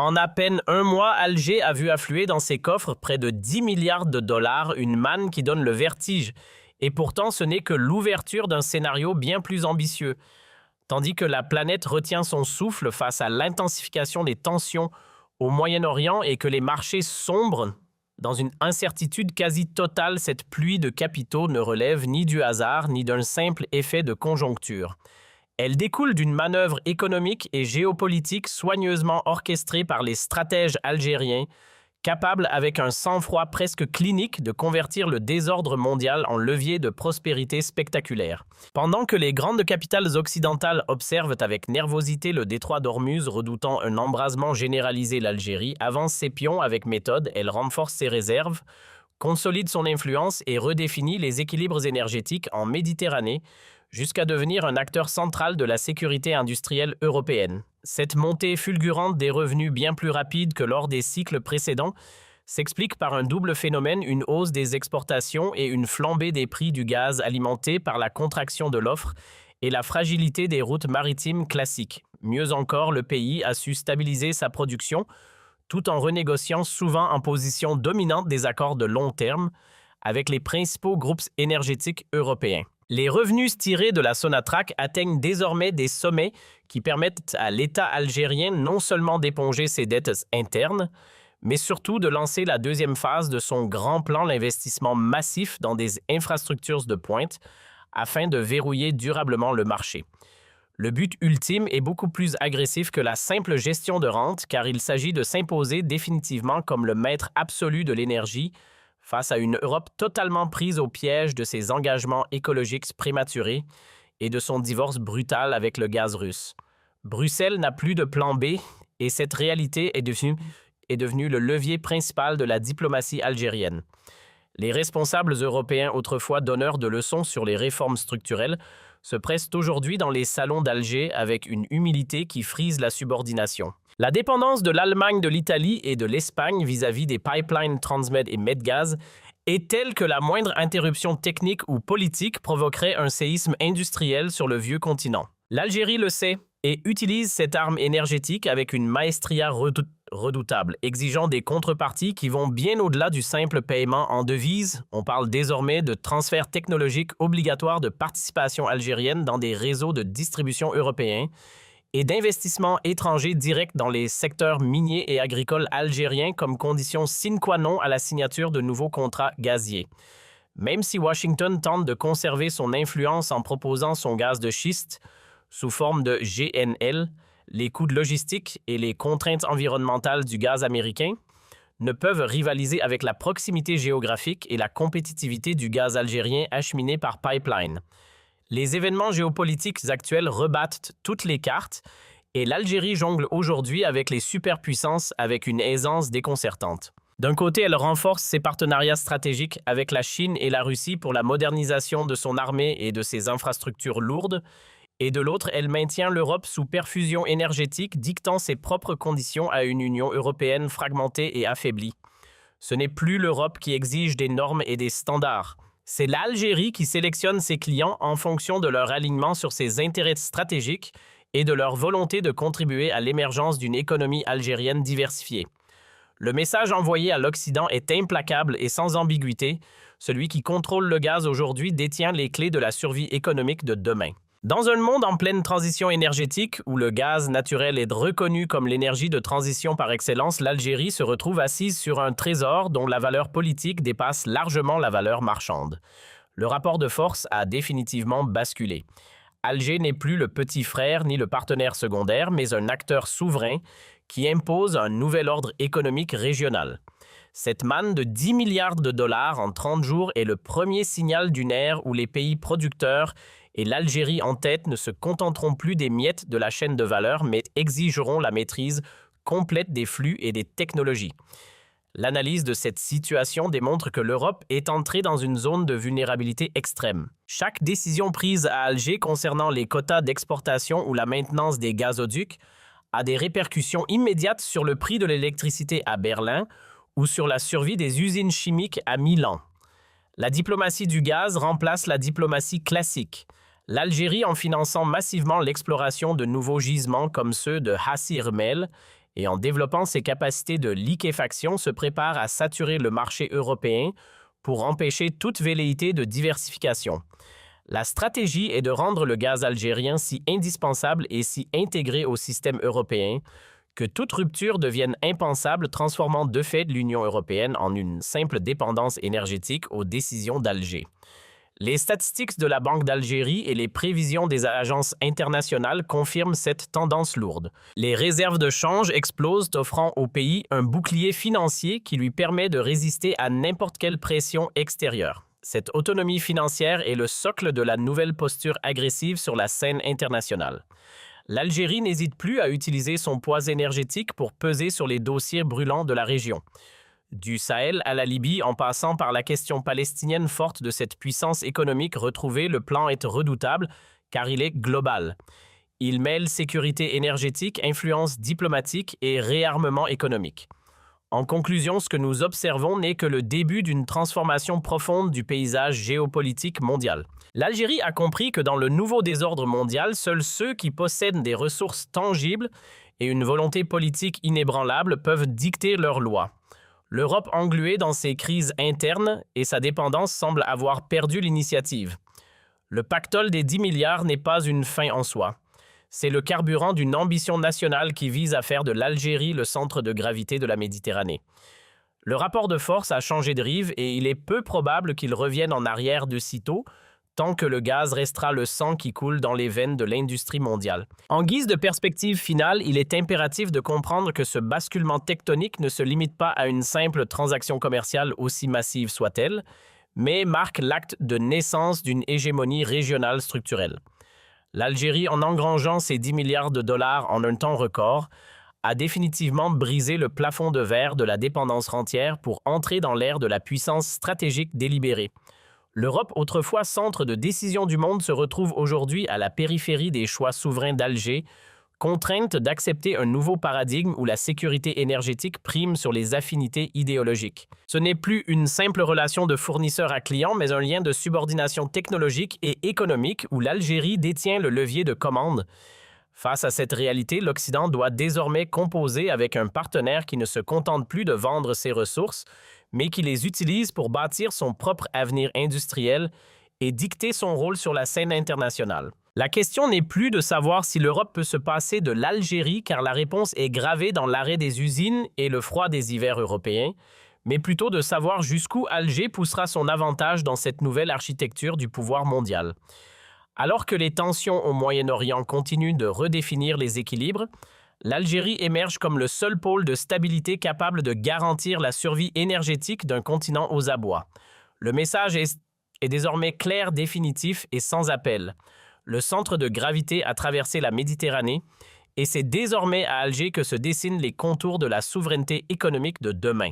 En à peine un mois, Alger a vu affluer dans ses coffres près de 10 milliards de dollars, une manne qui donne le vertige. Et pourtant, ce n'est que l'ouverture d'un scénario bien plus ambitieux. Tandis que la planète retient son souffle face à l'intensification des tensions au Moyen-Orient et que les marchés sombrent dans une incertitude quasi totale, cette pluie de capitaux ne relève ni du hasard ni d'un simple effet de conjoncture. Elle découle d'une manœuvre économique et géopolitique soigneusement orchestrée par les stratèges algériens, capables avec un sang-froid presque clinique de convertir le désordre mondial en levier de prospérité spectaculaire. Pendant que les grandes capitales occidentales observent avec nervosité le détroit d'Ormuz redoutant un embrasement généralisé, l'Algérie avance ses pions avec méthode, elle renforce ses réserves, consolide son influence et redéfinit les équilibres énergétiques en Méditerranée, jusqu'à devenir un acteur central de la sécurité industrielle européenne. Cette montée fulgurante des revenus bien plus rapide que lors des cycles précédents s'explique par un double phénomène, une hausse des exportations et une flambée des prix du gaz alimentés par la contraction de l'offre et la fragilité des routes maritimes classiques. Mieux encore, le pays a su stabiliser sa production tout en renégociant souvent en position dominante des accords de long terme avec les principaux groupes énergétiques européens. Les revenus tirés de la Sonatrach atteignent désormais des sommets qui permettent à l'État algérien non seulement d'éponger ses dettes internes, mais surtout de lancer la deuxième phase de son grand plan d'investissement massif dans des infrastructures de pointe afin de verrouiller durablement le marché. Le but ultime est beaucoup plus agressif que la simple gestion de rente car il s'agit de s'imposer définitivement comme le maître absolu de l'énergie face à une Europe totalement prise au piège de ses engagements écologiques prématurés et de son divorce brutal avec le gaz russe. Bruxelles n'a plus de plan B et cette réalité est devenue le levier principal de la diplomatie algérienne. Les responsables européens, autrefois donneurs de leçons sur les réformes structurelles, se pressent aujourd'hui dans les salons d'Alger avec une humilité qui frise la subordination. La dépendance de l'Allemagne, de l'Italie et de l'Espagne vis-à-vis des pipelines Transmed et Medgaz est telle que la moindre interruption technique ou politique provoquerait un séisme industriel sur le vieux continent. L'Algérie le sait et utilise cette arme énergétique avec une maestria redoutable, exigeant des contreparties qui vont bien au-delà du simple paiement en devises. On parle désormais de transferts technologiques obligatoires de participation algérienne dans des réseaux de distribution européens et d'investissements étrangers directs dans les secteurs miniers et agricoles algériens comme condition sine qua non à la signature de nouveaux contrats gaziers. Même si Washington tente de conserver son influence en proposant son gaz de schiste sous forme de GNL, les coûts de logistique et les contraintes environnementales du gaz américain ne peuvent rivaliser avec la proximité géographique et la compétitivité du gaz algérien acheminé par pipeline. Les événements géopolitiques actuels rebattent toutes les cartes et l'Algérie jongle aujourd'hui avec les superpuissances avec une aisance déconcertante. D'un côté, elle renforce ses partenariats stratégiques avec la Chine et la Russie pour la modernisation de son armée et de ses infrastructures lourdes, et de l'autre, elle maintient l'Europe sous perfusion énergétique, dictant ses propres conditions à une Union européenne fragmentée et affaiblie. Ce n'est plus l'Europe qui exige des normes et des standards. C'est l'Algérie qui sélectionne ses clients en fonction de leur alignement sur ses intérêts stratégiques et de leur volonté de contribuer à l'émergence d'une économie algérienne diversifiée. Le message envoyé à l'Occident est implacable et sans ambiguïté. Celui qui contrôle le gaz aujourd'hui détient les clés de la survie économique de demain. Dans un monde en pleine transition énergétique, où le gaz naturel est reconnu comme l'énergie de transition par excellence, l'Algérie se retrouve assise sur un trésor dont la valeur politique dépasse largement la valeur marchande. Le rapport de force a définitivement basculé. Alger n'est plus le petit frère ni le partenaire secondaire, mais un acteur souverain qui impose un nouvel ordre économique régional. Cette manne de 10 milliards de dollars en 30 jours est le premier signal d'une ère où les pays producteurs et l'Algérie en tête ne se contenteront plus des miettes de la chaîne de valeur, mais exigeront la maîtrise complète des flux et des technologies. L'analyse de cette situation démontre que l'Europe est entrée dans une zone de vulnérabilité extrême. Chaque décision prise à Alger concernant les quotas d'exportation ou la maintenance des gazoducs a des répercussions immédiates sur le prix de l'électricité à Berlin ou sur la survie des usines chimiques à Milan. La diplomatie du gaz remplace la diplomatie classique. L'Algérie, en finançant massivement l'exploration de nouveaux gisements comme ceux de Hassi Rmel et en développant ses capacités de liquéfaction se prépare à saturer le marché européen pour empêcher toute velléité de diversification. La stratégie est de rendre le gaz algérien si indispensable et si intégré au système européen que toute rupture devienne impensable, transformant de fait l'Union européenne en une simple dépendance énergétique aux décisions d'Alger. Les statistiques de la Banque d'Algérie et les prévisions des agences internationales confirment cette tendance lourde. Les réserves de change explosent, offrant au pays un bouclier financier qui lui permet de résister à n'importe quelle pression extérieure. Cette autonomie financière est le socle de la nouvelle posture agressive sur la scène internationale. L'Algérie n'hésite plus à utiliser son poids énergétique pour peser sur les dossiers brûlants de la région. Du Sahel à la Libye, en passant par la question palestinienne forte de cette puissance économique retrouvée, le plan est redoutable car il est global. Il mêle sécurité énergétique, influence diplomatique et réarmement économique. En conclusion, ce que nous observons n'est que le début d'une transformation profonde du paysage géopolitique mondial. L'Algérie a compris que dans le nouveau désordre mondial, seuls ceux qui possèdent des ressources tangibles et une volonté politique inébranlable peuvent dicter leurs lois. L'Europe engluée dans ses crises internes et sa dépendance semble avoir perdu l'initiative. Le pactole des 10 milliards n'est pas une fin en soi. C'est le carburant d'une ambition nationale qui vise à faire de l'Algérie le centre de gravité de la Méditerranée. Le rapport de force a changé de rive et il est peu probable qu'il revienne en arrière de sitôt, tant que le gaz restera le sang qui coule dans les veines de l'industrie mondiale. En guise de perspective finale, il est impératif de comprendre que ce basculement tectonique ne se limite pas à une simple transaction commerciale aussi massive soit-elle, mais marque l'acte de naissance d'une hégémonie régionale structurelle. L'Algérie, en engrangeant ses 10 milliards de dollars en un temps record, a définitivement brisé le plafond de verre de la dépendance rentière pour entrer dans l'ère de la puissance stratégique délibérée. L'Europe, autrefois centre de décision du monde, se retrouve aujourd'hui à la périphérie des choix souverains d'Alger, contrainte d'accepter un nouveau paradigme où la sécurité énergétique prime sur les affinités idéologiques. Ce n'est plus une simple relation de fournisseur à client, mais un lien de subordination technologique et économique où l'Algérie détient le levier de commande. Face à cette réalité, l'Occident doit désormais composer avec un partenaire qui ne se contente plus de vendre ses ressources, mais qui les utilise pour bâtir son propre avenir industriel et dicter son rôle sur la scène internationale. La question n'est plus de savoir si l'Europe peut se passer de l'Algérie, car la réponse est gravée dans l'arrêt des usines et le froid des hivers européens, mais plutôt de savoir jusqu'où Alger poussera son avantage dans cette nouvelle architecture du pouvoir mondial. Alors que les tensions au Moyen-Orient continuent de redéfinir les équilibres, l'Algérie émerge comme le seul pôle de stabilité capable de garantir la survie énergétique d'un continent aux abois. Le message est désormais clair, définitif et sans appel. Le centre de gravité a traversé la Méditerranée et c'est désormais à Alger que se dessinent les contours de la souveraineté économique de demain.